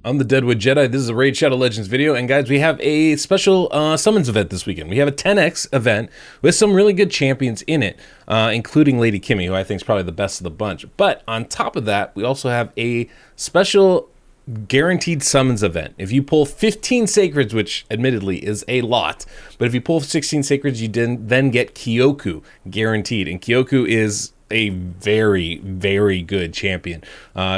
I'm the Deadwood Jedi. This is a Raid Shadow Legends video, and guys, we have a special summons event this weekend. We have a 10x event with some really good champions in it, including Lady Kimmy, who I think is probably the best of the bunch. But on top of that, we also have a special guaranteed summons event. If you pull 15 sacreds, which admittedly is a lot, but if you pull 16 sacreds, you then get Kyoku guaranteed, and Kyoku is a very, very good champion.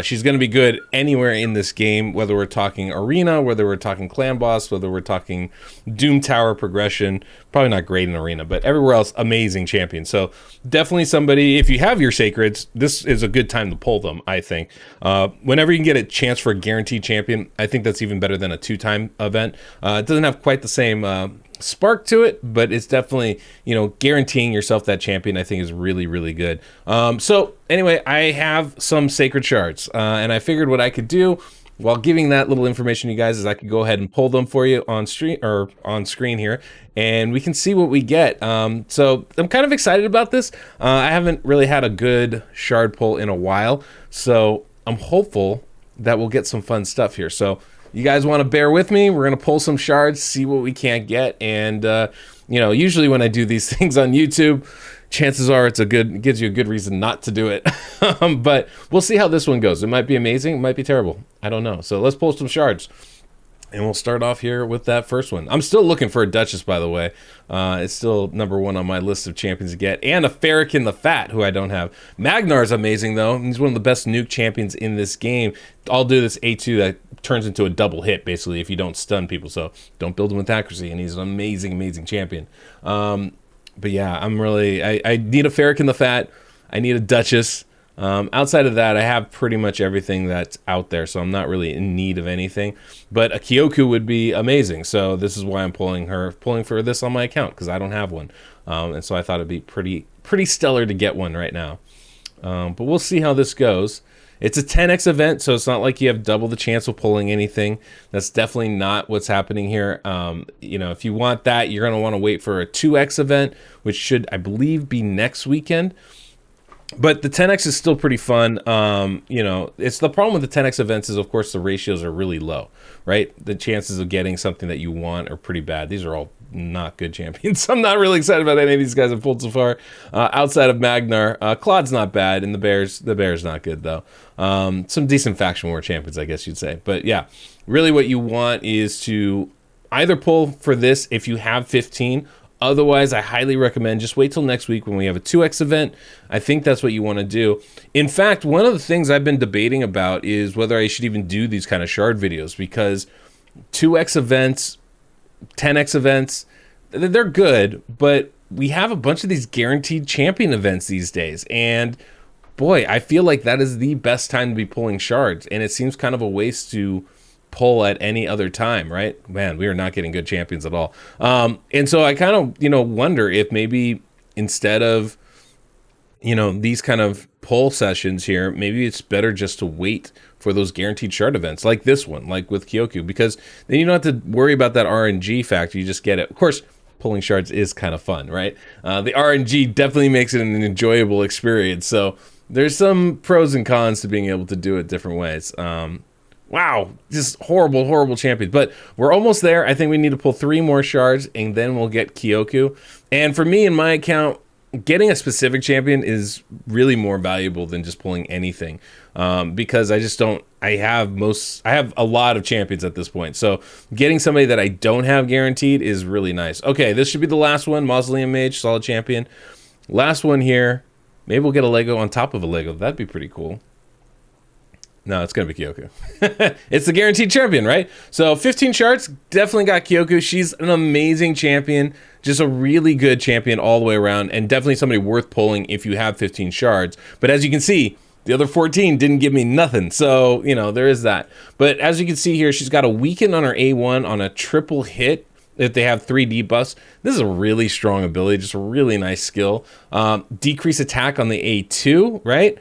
She's going to be good anywhere in this game, whether we're talking arena, whether we're talking clan boss, whether we're talking Doom Tower progression. Probably not great in arena, but everywhere else, amazing champion. So definitely somebody, if you have your sacreds, this is a good time to pull them, I think. Whenever you can get a chance for a guaranteed champion, I think that's even better than a two-time event. It doesn't have quite the same spark to it, but it's definitely, you know, guaranteeing yourself that champion, I think, is really, really good. So anyway, I have some sacred shards, and I figured what I could do while giving that little information to you guys is I could go ahead and pull them for you on stream or on screen here, and we can see what we get. So I'm kind of excited about this. I haven't really had a good shard pull in a while, so I'm hopeful that we'll get some fun stuff here. So you guys want to bear with me? We're going to pull some shards, see what we can't get. And, you know, usually when I do these things on YouTube, chances are it gives you a good reason not to do it. But we'll see how this one goes. It might be amazing. It might be terrible. I don't know. So let's pull some shards. And we'll start off here with that first one. I'm still looking for a Duchess, by the way. It's still #1 on my list of champions to get. And a Farrakhan the Fat, who I don't have. Magnar's amazing, though. He's one of the best nuke champions in this game. I'll do this A2 that turns into a double hit, basically, if you don't stun people. So don't build him with accuracy. And he's an amazing, amazing champion. But yeah, I need a Farrakhan the Fat. I need a Duchess. Outside of that, I have pretty much everything that's out there, so I'm not really in need of anything. But a Kyoku would be amazing, so this is why I'm pulling for this on my account, because I don't have one. And so I thought it'd be pretty stellar to get one right now. But we'll see how this goes. It's a 10x event, so it's not like you have double the chance of pulling anything. That's definitely not what's happening here. You know, if you want that, you're going to want to wait for a 2x event, which should, I believe, be next weekend. But the 10x is still pretty fun. You know, it's the problem with the 10x events is, of course, the ratios are really low, right? The chances of getting something that you want are pretty bad. These are all not good champions. I'm not really excited about any of these guys I've pulled so far. Outside of Magnar, Claude's not bad, and the Bear's not good, though. Some decent faction war champions, I guess you'd say. But yeah, really what you want is to either pull for this if you have 15. Otherwise, I highly recommend just wait till next week when we have a 2x event. I think that's what you want to do. In fact, one of the things I've been debating about is whether I should even do these kind of shard videos, because 2x events, 10x events, they're good, but we have a bunch of these guaranteed champion events these days. And boy, I feel like that is the best time to be pulling shards. And it seems kind of a waste to pull at any other time, right? Man, we are not getting good champions at all. And so I kind of, you know, wonder if maybe instead of, you know, these kind of pull sessions here, maybe it's better just to wait for those guaranteed shard events like this one, like with Kyoku, because then you don't have to worry about that RNG factor. You just get it. Of course, pulling shards is kind of fun, right? The RNG definitely makes it an enjoyable experience. So there's some pros and cons to being able to do it different ways. Wow, just horrible, horrible champions. But we're almost there. I think we need to pull 3 more shards, and then we'll get Kyoku. And for me, in my account, getting a specific champion is really more valuable than just pulling anything. Because I just don't, I have a lot of champions at this point. So getting somebody that I don't have guaranteed is really nice. Okay, this should be the last one. Mausoleum Mage, solid champion. Last one here. Maybe we'll get a Lego on top of a Lego. That'd be pretty cool. No, it's going to be Kyoku. It's the guaranteed champion, right? So 15 shards, definitely got Kyoku. She's an amazing champion. Just a really good champion all the way around, and definitely somebody worth pulling if you have 15 shards. But as you can see, the other 14 didn't give me nothing. So, you know, there is that. But as you can see here, she's got a weaken on her A1 on a triple hit if they have 3 debuffs. This is a really strong ability, just a really nice skill. Decrease attack on the A2, right?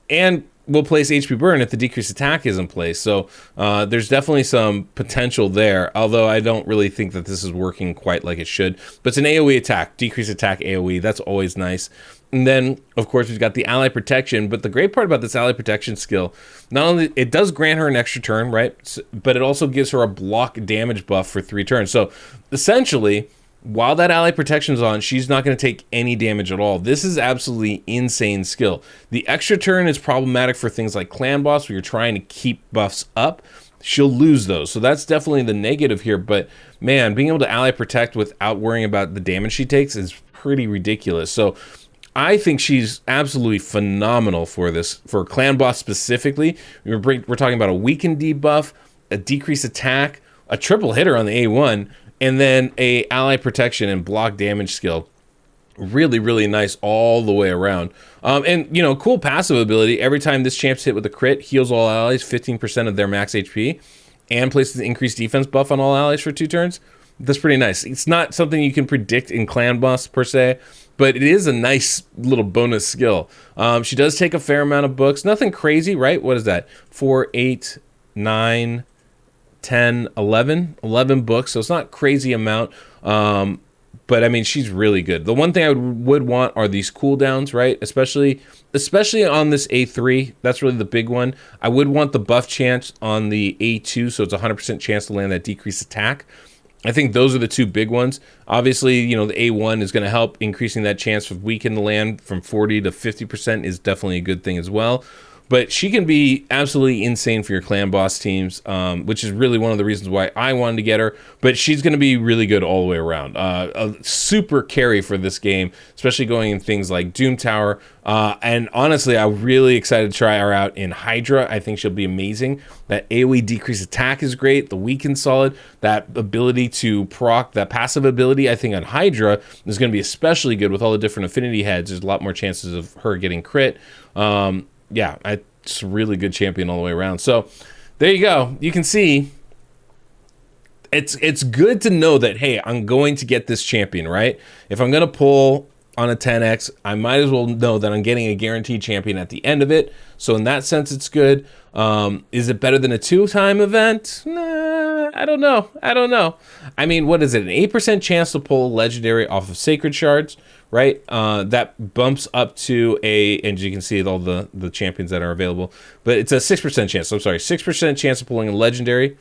And will place HP burn if the decreased attack is in place. So there's definitely some potential there, although I don't really think that this is working quite like it should. But it's an AoE attack, decreased attack AoE. That's always nice. And then, of course, we've got the ally protection. But the great part about this ally protection skill, not only it does grant her an extra turn, right? But it also gives her a block damage buff for 3 turns. So essentially, while that ally protection is on, she's not going to take any damage at all. This is absolutely insane skill. The extra turn is problematic for things like clan boss, where you're trying to keep buffs up. She'll lose those. So that's definitely the negative here. But man, being able to ally protect without worrying about the damage she takes is pretty ridiculous. So I think she's absolutely phenomenal for this, for clan boss specifically. We're talking about a weaken debuff, a decreased attack, a triple hitter on the A1, and then a ally protection and block damage skill. Really, really nice all the way around. And, you know, cool passive ability. Every time this champ's hit with a crit, heals all allies 15% of their max HP and places an increased defense buff on all allies for 2 turns. That's pretty nice. It's not something you can predict in clan boss per se, but it is a nice little bonus skill. She does take a fair amount of books. Nothing crazy, right? What is that? 4, 8, 9, 10, 11 books. So it's not crazy amount. But I mean, she's really good. The one thing I would want are these cooldowns, right? Especially on this A3. That's really the big one. I would want the buff chance on the A2, so it's a 100% chance to land that decreased attack. I think those are the 2 big ones. Obviously, you know, the A1 is going to help increasing that chance of weaken the land from 40 to 50% is definitely a good thing as well. But she can be absolutely insane for your clan boss teams, which is really one of the reasons why I wanted to get her. But she's going to be really good all the way around. A super carry for this game, especially going in things like Doom Tower. And honestly, I'm really excited to try her out in Hydra. I think she'll be amazing. That AoE decreased attack is great. The weaken solid. That ability to proc, that passive ability, I think on Hydra is going to be especially good with all the different affinity heads. There's a lot more chances of her getting crit. Yeah, it's a really good champion all the way around. So there you go. You can see it's good to know that, hey, I'm going to get this champion, right? If I'm going to pull on a 10x, I might as well know that I'm getting a guaranteed champion at the end of it. So in that sense, it's good. Is it better than a 2-time event? Nah, I don't know. I mean, what is it? An 8% chance to pull a legendary off of Sacred Shards, right? That bumps up to and you can see all the champions that are available, but it's a 6% chance. I'm sorry, 6% chance of pulling a legendary,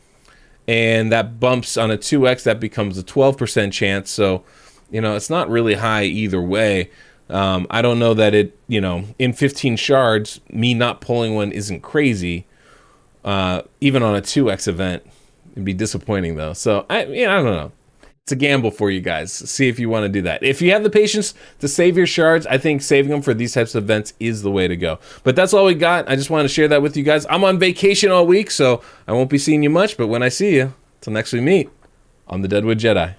and that bumps on a 2x, that becomes a 12% chance. So, you know, it's not really high either way. I don't know that it, you know, in 15 shards, me not pulling one isn't crazy. Even on a 2x event, it'd be disappointing though. So I don't know. It's a gamble for you guys. See if you want to do that. If you have the patience to save your shards, I think saving them for these types of events is the way to go. But that's all we got. I just wanted to share that with you guys. I'm on vacation all week, so I won't be seeing you much. But when I see you, till next we meet, I'm the Deadwood Jedi.